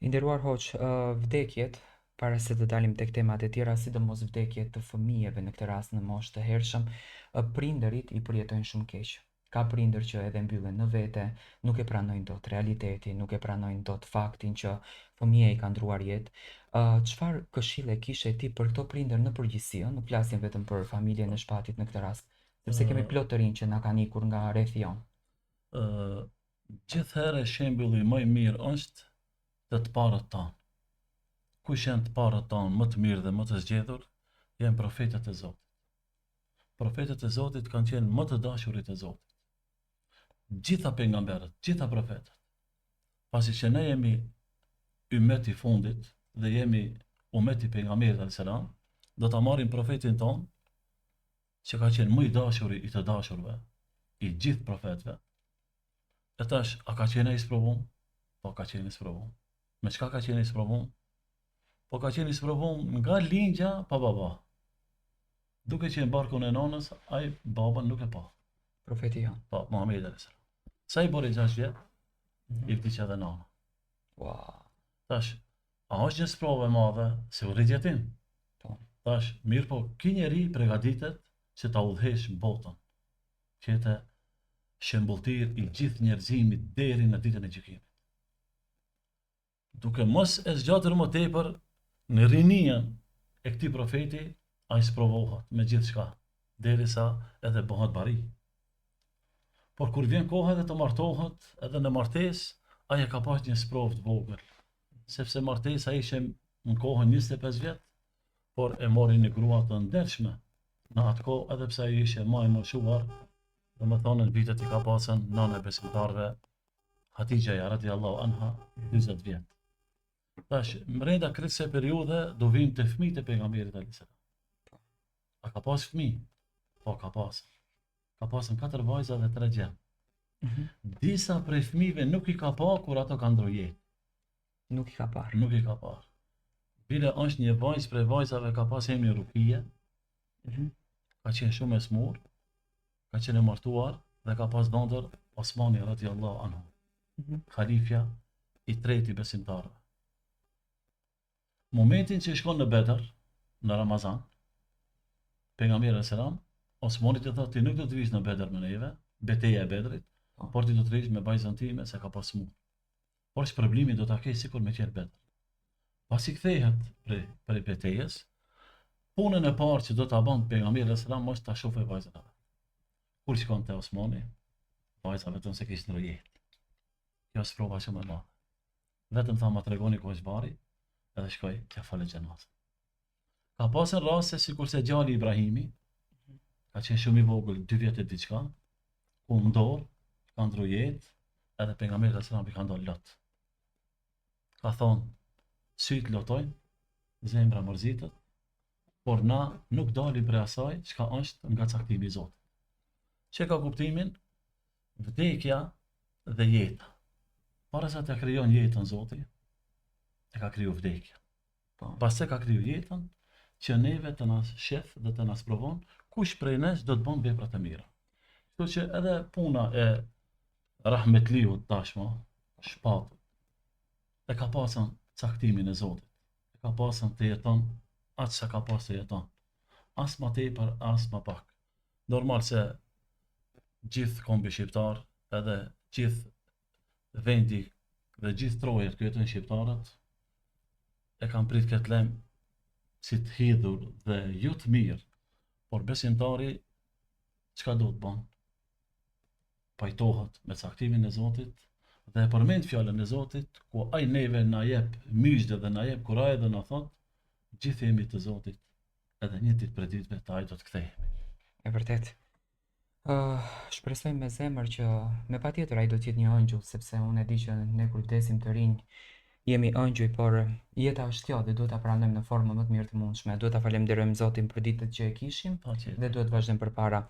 I nderuar hoq, vdekjet, para se të dalim tek temat e tjera, sidomos vdekjet të fëmijëve në këtë rast në moshë të hershëm, prindërit i përjetojnë shumë keq. Ka prindër që edhe mbyllen në vete, nuk e pranojnë dot realitetin, nuk e pranojnë dot faktin që fëmia i ka ndruar jetë. Çfarë këshille kishe ti për këto prindër në përgjithësi, ëh? Nuk flasim vetëm për familjen e shpatit në këtë rast, sepse kemi Ë, plot të rinj që na kanë ikur nga rrethi jon. ë, Gjithherë shembulli më i mirë është të parët tanë. Kush janë të parët tanë më të mirë dhe më të zgjedhur, janë profetët e Zotit. Profetët e Zotit kanë qenë më të dashurit e Zotit. Gjitha pejgamberët, gjitha profetët. Pasi që ne jemi ummeti i fundit dhe jemi ummeti i pejgamberit alayhis salam, do ta marrim profetin ton, që ka qenë më i dashuri i të dashurve, i gjithë profetëve. E tash, a ka qenë ai i sprovum? Po ka qenë i sprovum. Me çka ka qenë i sprovum? Po ka qenë i sprovum nga lindja pa baba. Duke qenë barkun e nonës, ai babën nuk e pa. Profeti jon. Po, Muhamedi alayhis salam. Sa i bori 6 vjet, i Mhm. vdiq edhe nana. Wow. Tash, a është një sprovë e madhe se u rrit jetim? Po. Tash, mirë po, ky njeri përgatitet që ta udhëhesh botën, që jetë shembulltir i gjithë njerëzimit deri në ditën e gjykimit. Duke mos e zgjatur më tepër në rinien e këtij profeti, ai sprovohet me gjithçka, derisa edhe bëhet bari. Por kur vjen koha edhe të martohet, edhe në martesë, ai e ka pas një sprovë të vogël, sepse martesa ishte në kohën 25 vjet, por e mori një grua të ndershme në atë kohë, edhe pse ai ishte më i moshuar, domethënë në vitet i ka pasën nëna e besimtarëve, Hatixha radiallahu anha, 40 vjet. Tash, mrenda kësaj periudhe do vim të fëmijët e pejgamberit alayhis salam. A ka pas fëmijë? Po ka pas. Ka pasën 4 vajza dhe 3 gjë. Mhm. Disa prej fëmijëve nuk i ka pa kur ato kanë ndrojë. Nuk i ka parë. Nuk i ka parë. Bile është një vajzë prej vajzave ka pas emrin Rukia, Mhm. ka qenë shumë e smur, ka qenë e martuar dhe ka pas dhëndër Osmani radiallahu anhu, Mhm. khalifja i treti besimtarëve. Momentin që shkon në Bedër, në Ramazan, pejgamberi alayhis salam, Osmanit i thotë ti nuk do të vish në Bedër me neve, betejë e Bedrit, por ti do të rish me vajzën time se ka pas smur. Por shpërblimin do ta kesh sikur me qenë Bedër. Pasi kthehet prej betejës, punën e parë që do ta bën pejgamberi alayhis salam është ta shohë vajzën e vet. Kur shkon te Osmani, vajza vetëm se kishte ndrojë. Kjo është prova shumë e madhe. Vetëm tha ma tregoni ku është bari, edhe shkoj t'ja falë xhenazën. Ka pasën raste sikurse gjali Ibrahimi, ka qenë shumë i vogël, 2 vjet e diçka, ku ndor, ka ndrojë jetë, edhe pejgamberi alayhis salam i ka ndonë lot. Ka thonë, syt lotojnë, zemra mërzitet, por na nuk dalim prej asaj çka është nga caktimi i Zotit. Që ka kuptimin vdekja dhe jeta. Para sa t'ja krijon jetën Zoti, e ka kriju vdekja. Pas se ka kriju jetën, që neve të na shef dhe të na sprovon, kush prej nesh do të bën vepra të mira. Kështu që edhe puna e rahmetliut tashmë, shpatë, e ka pasën caktimin e Zotit. E ka pasën të jeton atë që ka pasë të jeton. As ma tepër, as ma pak. Normal se gjithë kombi shqiptar, edhe gjithë vendi dhe gjithë trojet ku jetojnë shqiptarët, e kanë prit këtë lem si të hidhur dhe jo të mirë, por besimtari çka do të bën? Pajtohet me caktimin e Zotit dhe e përmend fjalën e Zotit, ku ai neve na jep myshde dhe na jep kuraj dhe na thot, gjithë jemi të Zotit, edhe një ditë për ditëve të ai do të kthehemi. E vërtet. Shpresoj me zemër që me patjetër ai do të jetë një ëngjëll, sepse unë e di që ne kur vdesim të rinj jemi ëngjëj, por jeta është kjo dhe duhet ta pranojmë në formën më të mirë të mundshme. Duhet ta falenderojmë Zotin për ditët që e kishim Paqet. dhe duhet vazhdojmë përpara.